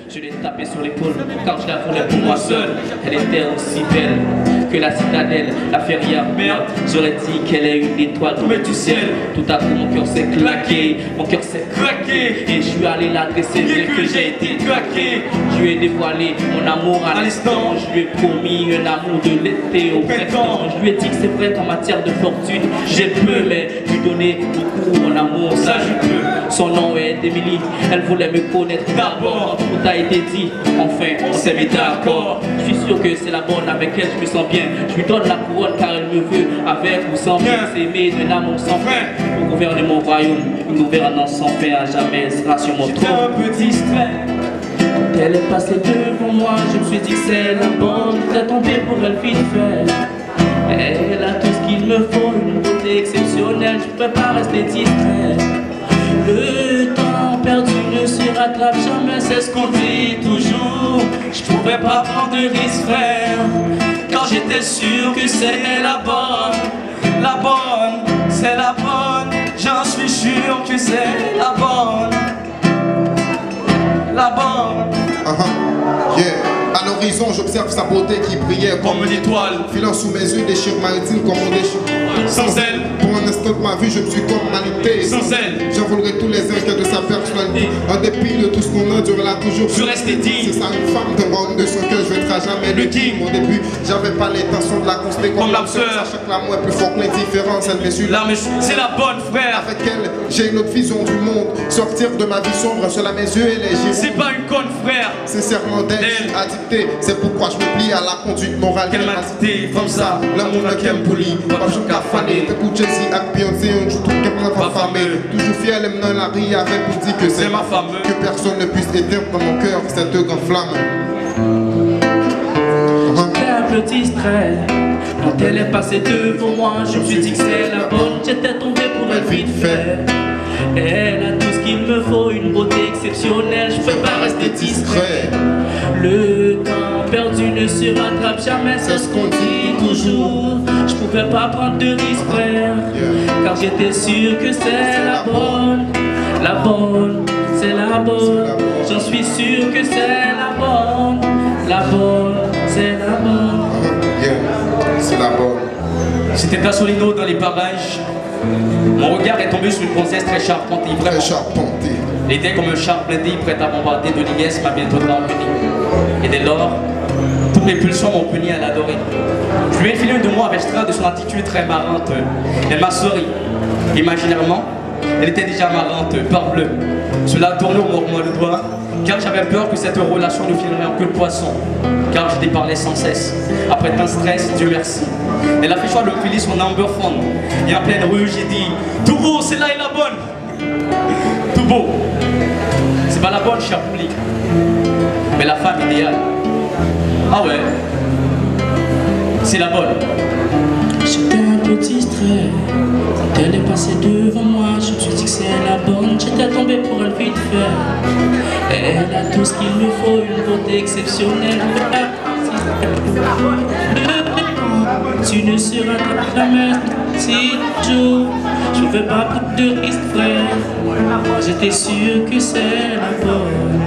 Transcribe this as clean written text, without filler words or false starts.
Je l'ai tapé sur l'épaule car je la voulais pour moi seule. Elle était aussi belle que la citadelle, la feria. Merde, j'aurais dit qu'elle est une étoile tombée du ciel. Tout à coup mon cœur s'est claqué, mon cœur s'est craqué. Et je suis allé l'adresser bien que j'ai été craqué. Je lui ai dévoilé mon amour à l'instant. Je lui ai promis un amour de l'été au printemps. Je lui ai dit que c'est vrai qu'en matière de fortune j'ai peu, mais lui donner beaucoup mon amour, ça je peux. Son nom est Émilie, elle voulait me connaître d'abord. Tout a été dit, enfin on s'est mis d'accord. Je suis sûr que c'est la bonne, avec elle je me sens bien. Je lui donne la couronne car elle me veut, avec ou sans bien. S'aimer d'un amour sans fin, pour gouverner mon royaume. Une gouvernance sans fin à jamais sera sur mon trône. J'étais un peu distrait. Quand elle est passée devant moi, je me suis dit que c'est la bonne. J'étais tombé pour elle vite fait. Elle a tout ce qu'il me faut, une beauté exceptionnelle, je peux pas rester discret. Le temps perdu ne se rattrape jamais, c'est ce qu'on dit toujours. Je pouvais pas prendre de risque, frère, quand j'étais sûr que c'est la bonne. La bonne, c'est la bonne, j'en suis sûr que c'est la bonne. La bonne. Yeah. À l'horizon, j'observe sa beauté qui brillait comme une étoile, filant sous mes yeux des chires maritimes comme on déchire. Sans elle, pour un instant de ma vie, je me suis comme alité. Sans elle, j'envolerai tous les instants de sa personnalité. En dépit de tout ce qu'on a, Dieu l'a toujours. Je restais digne. C'est ça une femme de monde de son cœur, je vaincrai jamais le king. Au début, j'avais pas l'intention de la considérer comme l'âme sœur. Sachant que l'amour est plus fort que l'indifférence, elle m'est sur là, mais c'est la bonne, frère. Avec elle, j'ai une autre vision du monde. Sortir de ma vie sombre, cela mes yeux et les yeux. C'est pas une conne, frère. Sincèrement d'elle, addicté. C'est pourquoi je me plie à la conduite morale qu'elle m'a dictée. Comme ça, l'amour n'a qu'elle me polie. Pas je cafané. T'écoutes Jesse avec Beyoncé, on joue tout qu'elle m'a pas famé. Toujours fier, elle aime dans la rue avec pour dire que c'est ma femme. Que personne ne puisse éteindre dans mon cœur cette grande flamme. J'étais un peu distrait. Quand elle est passée devant moi, je me suis dit que c'est la bonne. J'étais tombé pour elle vite fait. Elle a tout ce qu'il me faut, une beauté exceptionnelle, je peux pas rester discret. Le temps perdu ne se rattrape jamais, c'est ce qu'on dit toujours. Je pouvais pas prendre de risque, frère, car j'étais sûr que c'est la bonne. La bonne, c'est la bonne, j'en suis sûr que c'est la bonne. La bonne, c'est la bonne. C'est la bonne. J'étais pas solino dans les parages. Mon regard est tombé sur une princesse très charpentée, vraiment. Très charpentée. Elle était comme un char blindé prêt à bombarder de l'IS m'a bientôt rempli. Et dès lors, toutes mes pulsions m'ont puni à l'adorer. Je lui ai filé un de moi avec de son attitude très marrante. Elle m'a souri. Imaginairement, elle était déjà marrante, parbleu. Cela a tourné au mordement le doigt, car j'avais peur que cette relation ne finirait en queue de poisson. Car je déparlais sans cesse. Après tant de stress, Dieu merci. Elle a fait choix de me filer son number phone. Et en pleine rue, j'ai dit tout beau, celle-là est la bonne. Tout beau. C'est pas la bonne, cher public, mais la femme idéale. Ah ouais, c'est la bonne. J'étais un peu distrait. Quand elle est passée devant moi, je me suis dit que c'est la bonne. J'étais tombé pour elle vite fait. Elle a tout ce qu'il me faut, une beauté exceptionnelle. Tu ne seras jamais si toujours. Je ne veux pas prendre de risque, frère. J'étais sûr que c'est la bonne.